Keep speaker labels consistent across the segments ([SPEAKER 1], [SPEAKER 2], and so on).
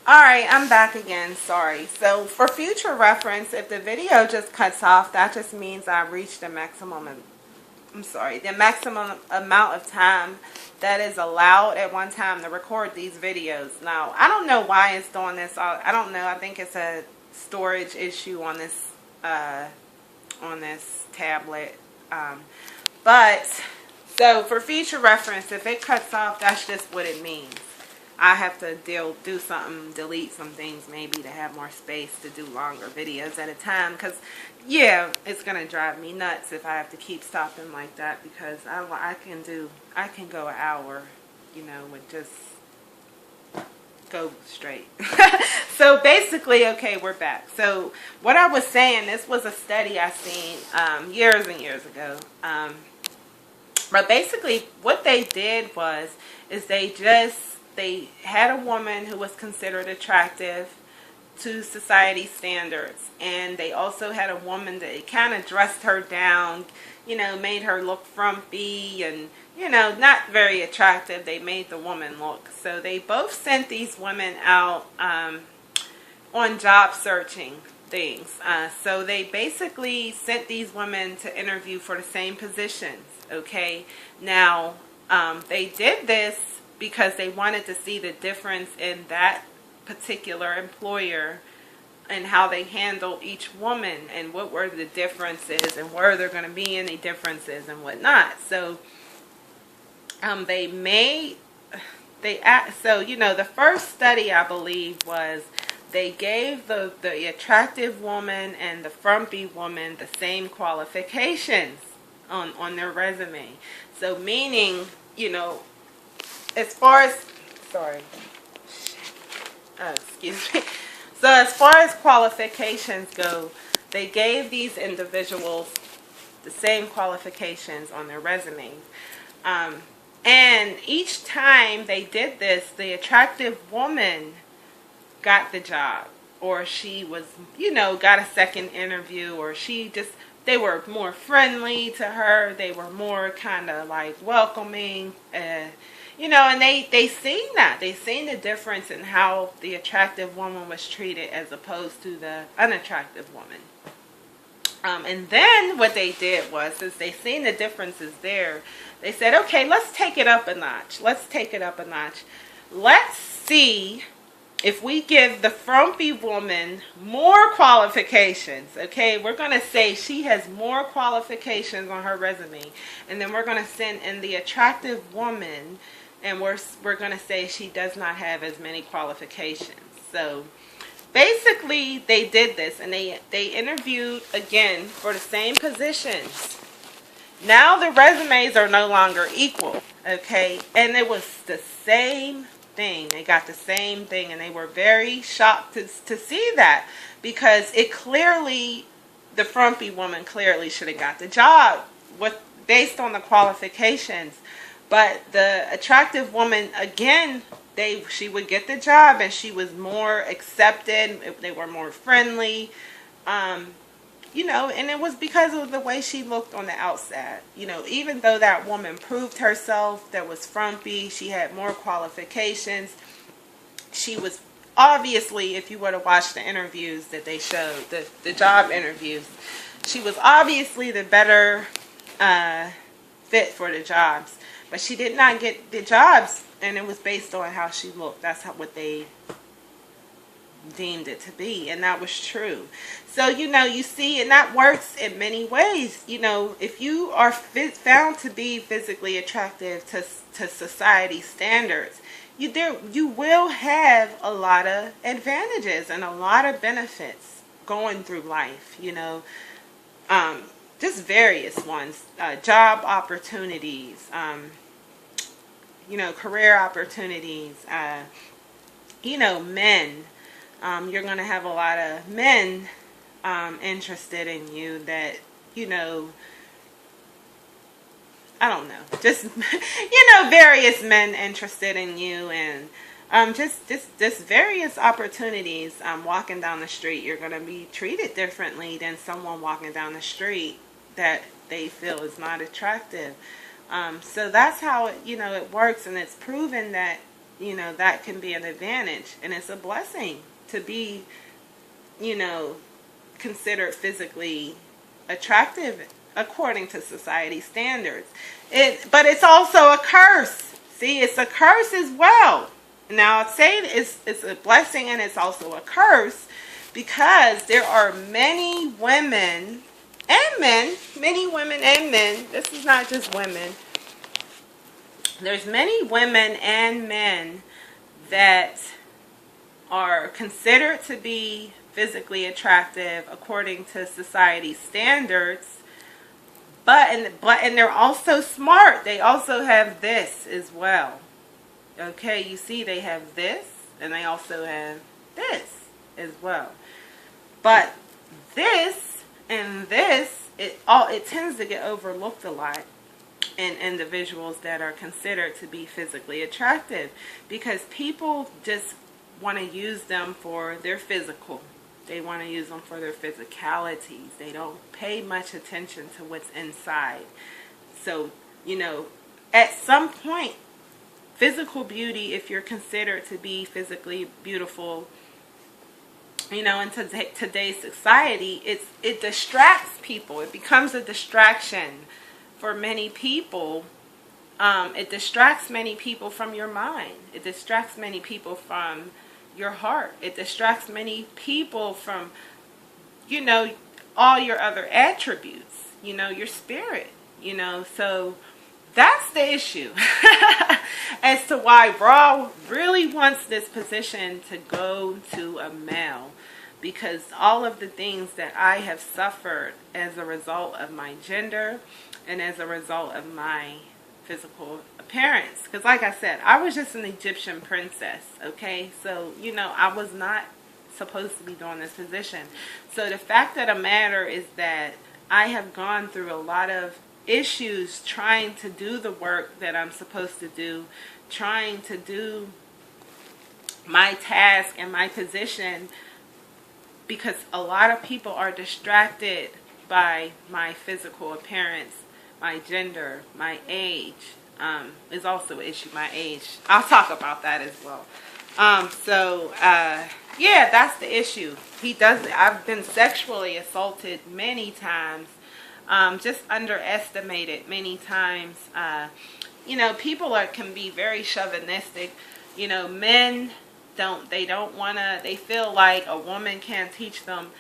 [SPEAKER 1] Alright, I'm back again. Sorry. So, for future reference, if the video just cuts off, that just means I've reached the maximum. The maximum amount of time that is allowed at one time to record these videos. Now, I don't know why it's doing this. I don't know. I think it's a storage issue uh, on this tablet. But so for future reference, if it cuts off, that's just what it means. I have to do something, delete some things maybe to have more space to do longer videos at a time. Because, yeah, it's going to drive me nuts if I have to keep stopping like that. Because I can go an hour, with just go straight. So basically, okay, we're back. So what I was saying, this was a study I seen years and years ago. But basically, what they did is they had a woman who was considered attractive to society standards, and they also had a woman that kind of dressed her down, made her look frumpy and, not very attractive. They made the woman look. So they both sent these women out on job searching things. So they basically sent these women to interview for the same positions. Okay, now they did this because they wanted to see the difference in that particular employer and how they handled each woman and what were the differences and were there going to be any differences and whatnot. So the first study, I believe, was they gave the attractive woman and the frumpy woman the same qualifications on their resume. So meaning, as far as, sorry, excuse me. So as far as qualifications go, they gave these individuals the same qualifications on their resumes. And each time they did this, the attractive woman got the job, or she was, got a second interview, or they were more friendly to her. They were more kind of like welcoming, and they seen that. They seen the difference in how the attractive woman was treated as opposed to the unattractive woman. And then what they did was, since they seen the differences there, they said, okay, let's take it up a notch. Let's see if we give the frumpy woman more qualifications. Okay, we're going to say she has more qualifications on her resume. And then we're going to send in the attractive woman, and we're going to say she does not have as many qualifications. So basically, they did this, and they interviewed again for the same positions. Now the resumes are no longer equal, okay? And it was the same thing. They got the same thing, and they were very shocked to see that, because the frumpy woman clearly should have got the job based on the qualifications. But the attractive woman, again, she would get the job, and she was more accepted. They were more friendly, and it was because of the way she looked on the outside. Even though that woman proved herself, that was frumpy, she had more qualifications. She was obviously, if you were to watch the interviews that they showed, the job interviews, she was obviously the better fit for the jobs. But she did not get the jobs, and it was based on how she looked. That's what they deemed it to be, and that was true. So, you see, and that works in many ways. If you are found to be physically attractive to society standards, you will have a lot of advantages and a lot of benefits going through life, just various ones, job opportunities, career opportunities, men. You're going to have a lot of men interested in you that, I don't know, just, various men interested in you, and just various opportunities. Walking down the street, you're going to be treated differently than someone walking down the street that they feel is not attractive. So that's how it works, and it's proven that you know, that can be an advantage, and it's a blessing to be, you know, considered physically attractive according to society standards. But it's also a curse. See, it's a curse as well. Now, I'd say it's a blessing and it's also a curse, because there are many women and men, this is not just women, there's many women and men that are considered to be physically attractive according to society standards, and they're also smart. They also have this as well. Okay, you see, they have this and they also have this as well. But this and this, it tends to get overlooked a lot in individuals that are considered to be physically attractive, because people just want to use them for their physical. They want to use them for their physicalities. They don't pay much attention to what's inside. So, you know, at some point, physical beauty, if you're considered to be physically beautiful, you know, in today's society, it distracts people. It becomes a distraction for many people. It distracts many people from your mind. It distracts many people from your heart. It distracts many people from, you know, all your other attributes, you know, your spirit, you know. So that's the issue as to why Ra really wants this position to go to a male, because all of the things that I have suffered as a result of my gender and as a result of my physical appearance. Because like I said, I was just an Egyptian princess, okay? So, you know, I was not supposed to be doing this position. So the fact of the matter is that I have gone through a lot of issues trying to do the work that I'm supposed to do, trying to do my task and my position, because a lot of people are distracted by my physical appearance, my gender, my age is also an issue. My age, I'll talk about that as well. Yeah, that's the issue. I've been sexually assaulted many times, just underestimated many times. You know, people can be very chauvinistic. You know, men they feel like a woman can't teach them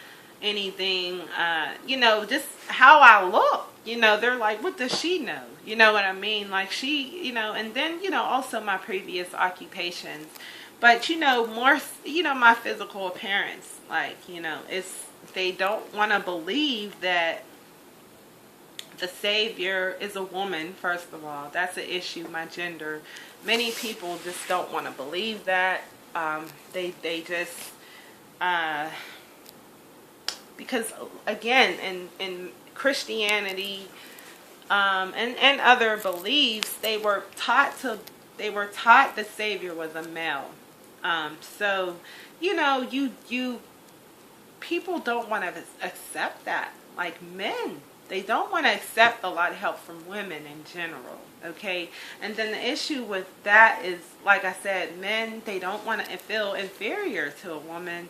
[SPEAKER 1] anything. You know, just how I look. You know, they're like, what does she know? You know what I mean? Like you know, and then, you know, also my previous occupations. But, you know, more, you know, my physical appearance. Like, you know, they don't want to believe that the Savior is a woman, first of all. That's an issue, my gender. Many people just don't want to believe that. They just, because, again, in Christianity and other beliefs, they were taught the Savior was a male. So, you know, people don't want to accept that. Like men, they don't want to accept a lot of help from women in general. Okay, and then the issue with that is, like I said, men, they don't want to feel inferior to a woman.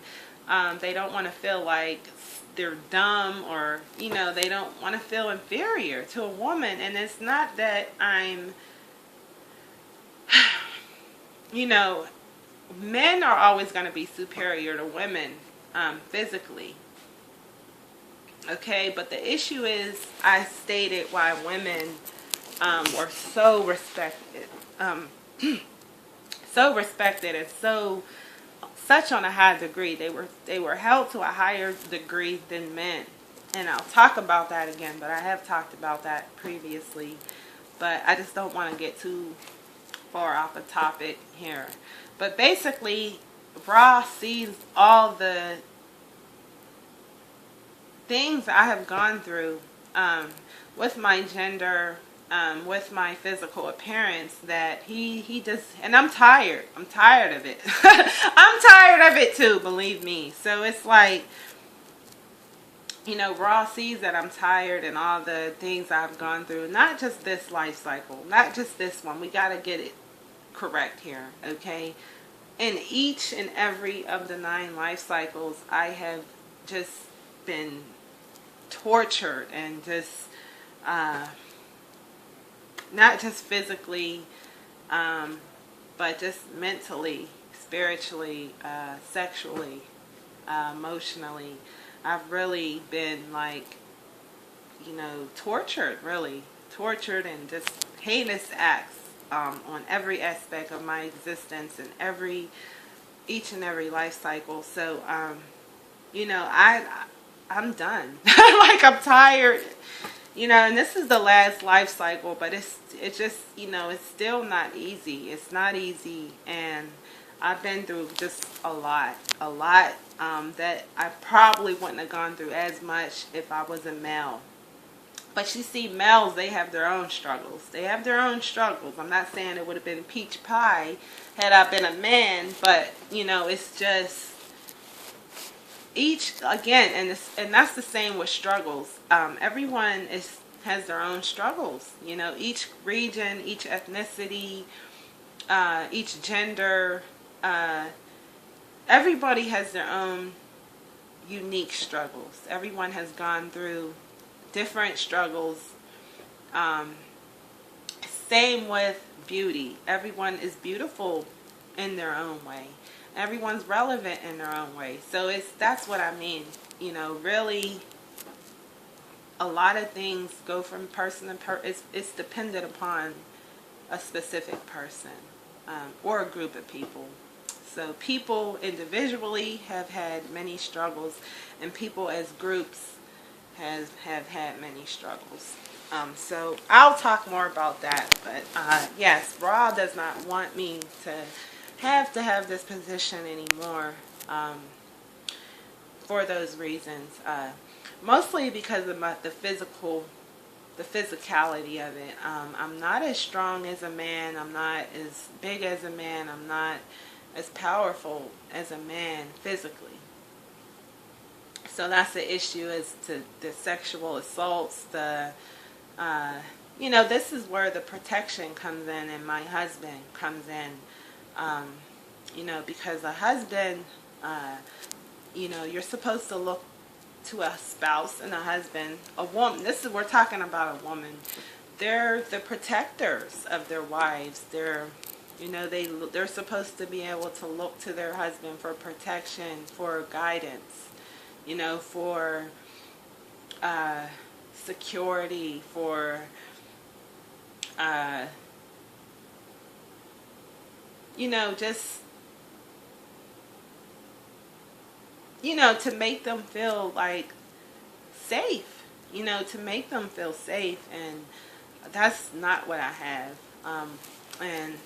[SPEAKER 1] They don't want to feel like they're dumb, or, you know, they don't want to feel inferior to a woman. And it's not that I'm, you know, men are always going to be superior to women physically. Okay, but the issue is, I stated why women were so respected. So respected and such on a high degree. They were held to a higher degree than men. And I'll talk about that again, but I have talked about that previously. But I just don't want to get too far off the topic here. But basically, Ra sees all the things I have gone through with my gender, with my physical appearance, that he just, and I'm tired of it. I'm tired of it too, believe me. So it's like, you know, Ra sees that I'm tired and all the things I've gone through, not just this life cycle, not just this one. We got to get it correct here, okay? In each and every of the 9 life cycles, I have just been tortured and just not just physically, but just mentally, spiritually, sexually, emotionally. I've really been like, tortured, really. Tortured and just heinous acts on every aspect of my existence and each and every life cycle. So, I'm done. Like, I'm tired. And this is the last life cycle, but it's just, it's still not easy. It's not easy, and I've been through just a lot that I probably wouldn't have gone through as much if I was a male. But you see, males, they have their own struggles. They have their own struggles. I'm not saying it would have been peach pie had I been a man, but, it's just each, again, and that's the same with struggles. Everyone has their own struggles. Each region, each ethnicity, each gender, everybody has their own unique struggles. Everyone has gone through different struggles. Same with beauty. Everyone is beautiful in their own way. Everyone's relevant in their own way. So that's what I mean. Really, a lot of things go from person to person. It's dependent upon a specific person or a group of people. So people individually have had many struggles, and people as groups have had many struggles. So I'll talk more about that. But yes, Ra does not want me to have this position anymore for those reasons. Mostly because of the physicality of it. I'm not as strong as a man. I'm not as big as a man. I'm not as powerful as a man physically. So that's the issue, is to the sexual assaults, this is where the protection comes in, and my husband comes in. Because a husband, you're supposed to look to a spouse and a husband, a woman. We're talking about a woman. They're the protectors of their wives. They're supposed to be able to look to their husband for protection, for guidance, for security, for just to make them feel like safe, to make them feel safe. And that's not what I have. And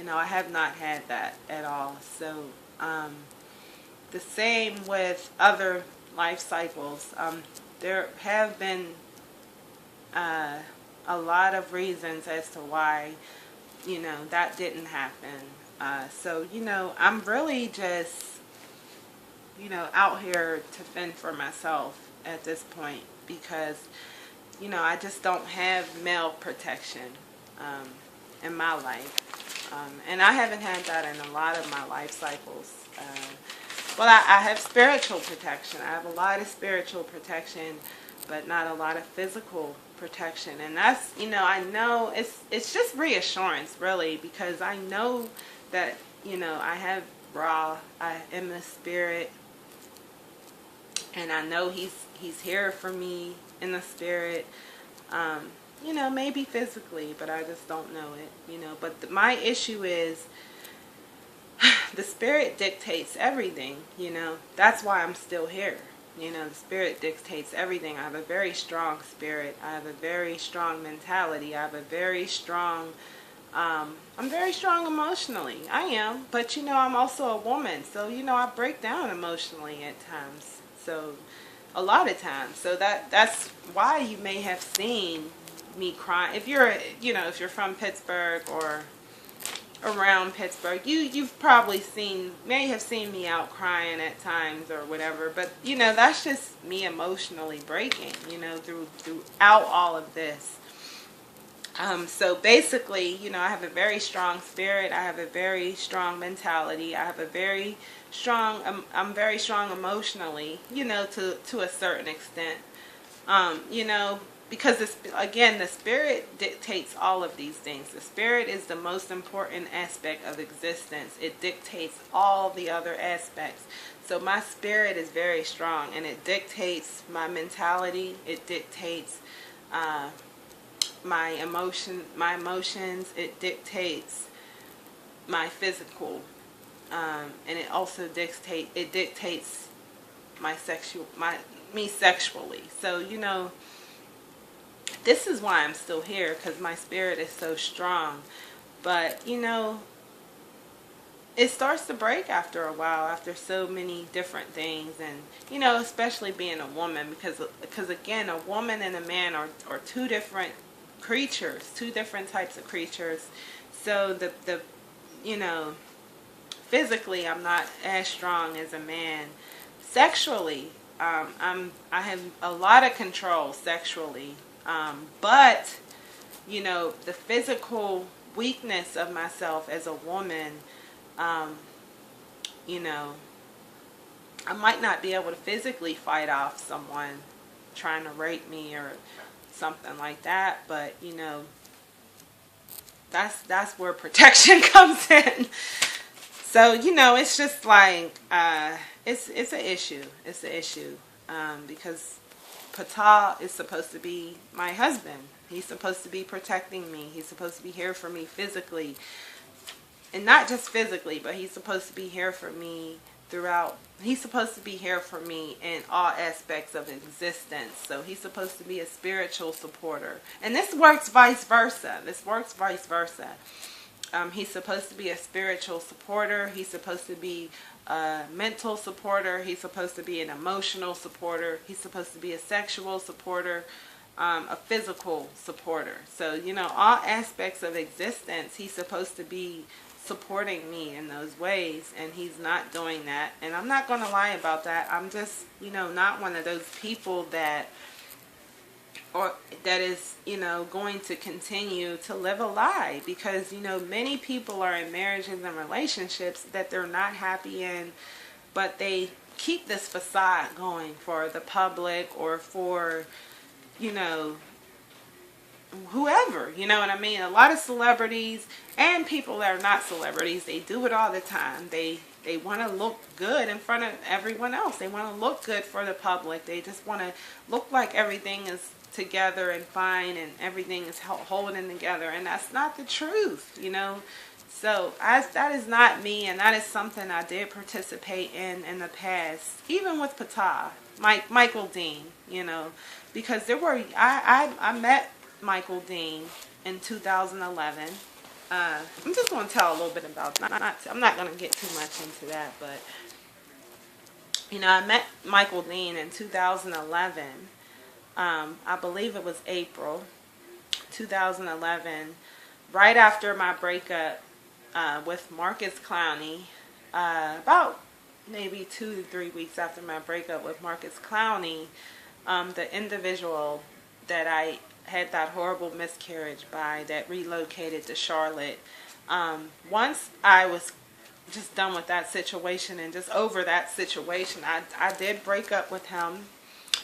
[SPEAKER 1] I have not had that at all. So the same with other life cycles. There have been a lot of reasons as to why that didn't happen. So I'm really just out here to fend for myself at this point, because I just don't have male protection in my life, and I haven't had that in a lot of my life cycles. Well, I have spiritual protection. I have a lot of spiritual protection, but not a lot of physical protection. And that's, I know it's just reassurance, really, because I know that, I have Ra, I am the spirit, and I know he's here for me in the spirit. Maybe physically, but I just don't know it, But my issue is the spirit dictates everything, That's why I'm still here. The spirit dictates everything. I have a very strong spirit. I have a very strong mentality. I have a very strong, I'm very strong emotionally. I am. But, I'm also a woman. So, I break down emotionally at times. So, a lot of times. So that's why you may have seen me crying. If you're from Pittsburgh or around Pittsburgh, you've probably may have seen me out crying at times or whatever, but that's just me emotionally breaking, throughout all of this. So basically, you know, I have a very strong spirit. I have a very strong mentality. I have a very strong, I'm very strong emotionally, you know, to a certain extent. You know, because this, again, the spirit dictates all of these things. The spirit is the most important aspect of existence. It dictates all the other aspects. So my spirit is very strong, and it dictates my mentality. It dictates my emotions. It dictates my physical, and it also dictates me sexually. So, you know, this is why I'm still here, because my spirit is so strong. But, you know, it starts to break after a while, after so many different things. And, you know, especially being a woman, because again, a woman and a man are two different creatures, two different types of creatures. So the you know, physically I'm not as strong as a man. Sexually, I have a lot of control sexually, but you know, the physical weakness of myself as a woman, you know, I might not be able to physically fight off someone trying to rape me or something like that, but you know, that's where protection comes in. So, you know, it's just like it's an issue. It's an issue, because Ptah is supposed to be my husband. He's supposed to be protecting me. He's supposed to be here for me physically, and not just physically, but he's supposed to be here for me throughout. He's supposed to be here for me in all aspects of existence. So he's supposed to be a spiritual supporter, and this works vice versa. He's supposed to be a spiritual supporter. He's supposed to be a mental supporter. He's supposed to be an emotional supporter. He's supposed to be a sexual supporter, a physical supporter. So, you know, all aspects of existence, he's supposed to be supporting me in those ways, and he's not doing that. And I'm not going to lie about that. I'm just, you know, not one of those people that is, you know, going to continue to live a lie, because, you know, many people are in marriages and relationships that they're not happy in, but they keep this facade going for the public or for, you know, whoever, you know what I mean? A lot of celebrities and people that are not celebrities, they do it all the time. They want to look good in front of everyone else. They want to look good for the public. They just want to look like everything is together and fine and everything is holding together, and that's not the truth, you know. So that is not me, and that is something I did participate in the past, even with Ptah, Michael Dean, you know, because there were I met Michael Dean in 2011. I'm just going to tell a little bit about that. I'm not going to get too much into that, but you know, I met Michael Dean in 2011. I believe it was April 2011, right after my breakup with Marcus Clowney. About maybe 2 to 3 weeks after my breakup with Marcus Clowney, the individual that I had that horrible miscarriage by, that relocated to Charlotte. Once I was just done with that situation and just over that situation, I did break up with him.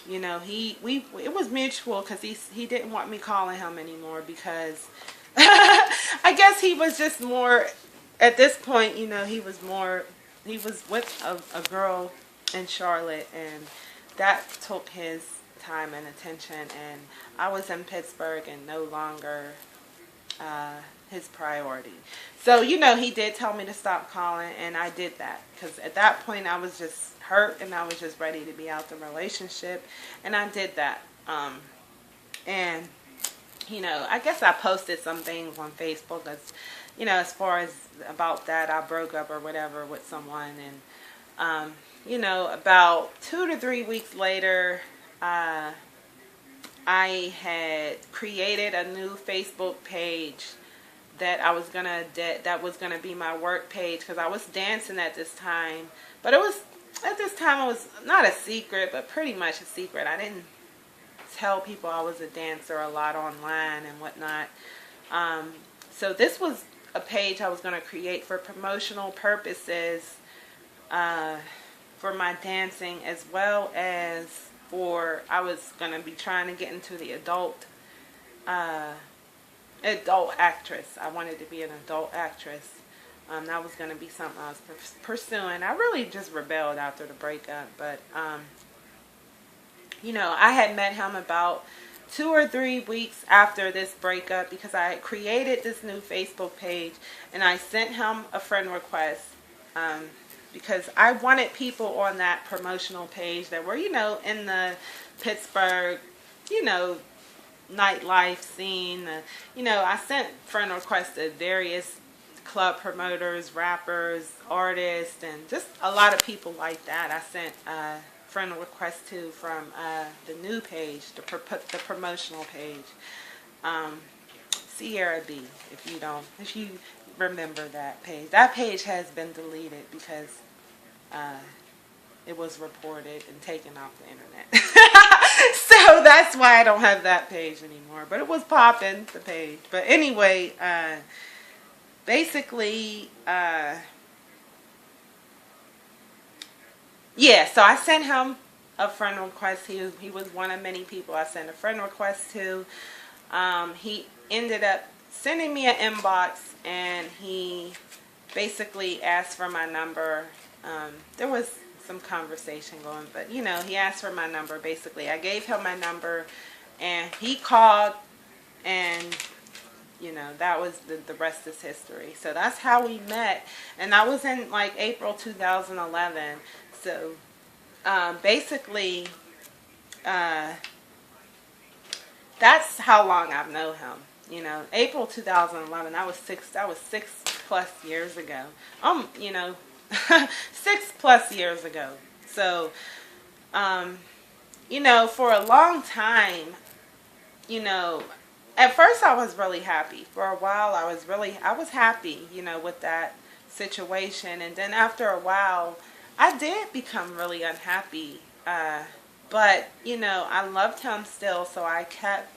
[SPEAKER 1] You know, it was mutual, because he didn't want me calling him anymore, because I guess he was just more, at this point, you know, he was with a girl in Charlotte, and that took his time and attention, and I was in Pittsburgh and no longer his priority. So, you know, he did tell me to stop calling, and I did that, because at that point I was just hurt and I was just ready to be out the relationship, and I did that. And you know, I guess I posted some things on Facebook, as you know, as far as about that I broke up or whatever with someone, and you know, about 2 to 3 weeks later, I had created a new Facebook page that that was gonna be my work page, because I was dancing at this time. But it was not a secret, but pretty much a secret. I didn't tell people I was a dancer a lot online and whatnot. So this was a page I was going to create for promotional purposes, for my dancing, as well as for, I was going to be trying to get into the adult actress. I wanted to be an adult actress. That was going to be something I was pursuing. I really just rebelled after the breakup, but you know, I had met him about 2 or 3 weeks after this breakup, because I had created this new Facebook page and I sent him a friend request, because I wanted people on that promotional page that were, you know, in the Pittsburgh, you know, nightlife scene. You know, I sent friend requests to various club promoters, rappers, artists, and just a lot of people like that. I sent friend request to from the new page, the promotional page, Sierra B. If you remember that page. That page has been deleted because it was reported and taken off the internet. So that's why I don't have that page anymore. But it was popping, the page. But anyway, basically, yeah, so I sent him a friend request. He was one of many people I sent a friend request to. He ended up sending me an inbox, and he basically asked for my number. There was some conversation going, but you know, he asked for my number. Basically, I gave him my number, and he called, and you know, that was the rest is history. So that's how we met, and that was in like April 2011. So basically, that's how long I've known him. You know, April 2011. That was 6+ years ago. You know, 6+ years ago. So, you know, for a long time, you know, at first I was really happy. For a while, I was happy, you know, with that situation. And then after a while, I did become really unhappy. But, you know, I loved him still, so I kept,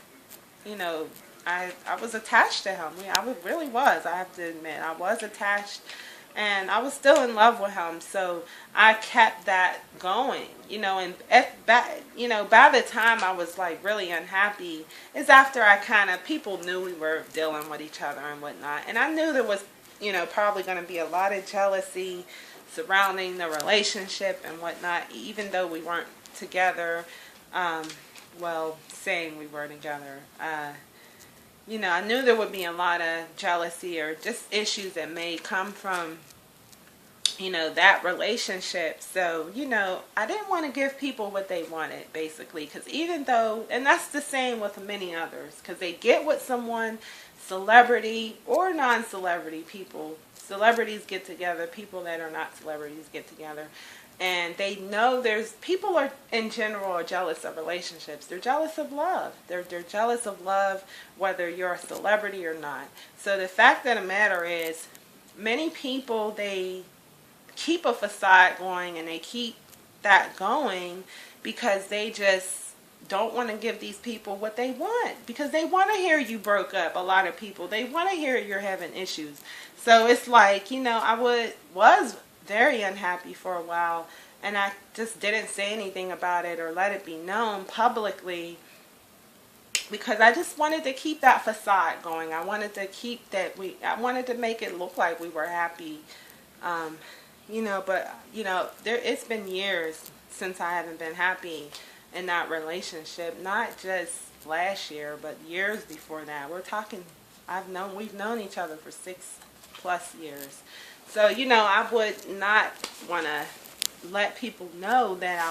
[SPEAKER 1] you know, I was attached to him. I really was, I have to admit. I was attached, and I was still in love with him, so I kept that going, you know. And by the time I was like really unhappy, is after people knew we were dealing with each other and whatnot, and I knew there was, you know, probably going to be a lot of jealousy surrounding the relationship and whatnot, even though we weren't together. Well, saying we were together. You know, I knew there would be a lot of jealousy or just issues that may come from, you know, that relationship. So, you know, I didn't want to give people what they wanted, basically, because even though, and that's the same with many others, because they get with someone, celebrity or non-celebrity people. Celebrities get together, people that are not celebrities get together, and they know people are in general are jealous of relationships. They're jealous of love. They're jealous of love, whether you're a celebrity or not. So the fact of the matter is, many people, they keep a facade going, and they keep that going because they just don't want to give these people what they want, because they want to hear you broke up. A lot of people, they want to hear you're having issues. So it's like, you know, I was very unhappy for a while, and I just didn't say anything about it or let it be known publicly, because I just wanted to keep that facade going. I wanted to keep that I wanted to make it look like we were happy, you know. But you know, it's been years since I haven't been happy in that relationship. Not just last year, but years before that. We're talking. We've known each other for 6+ years. So, you know, I would not want to let people know that I was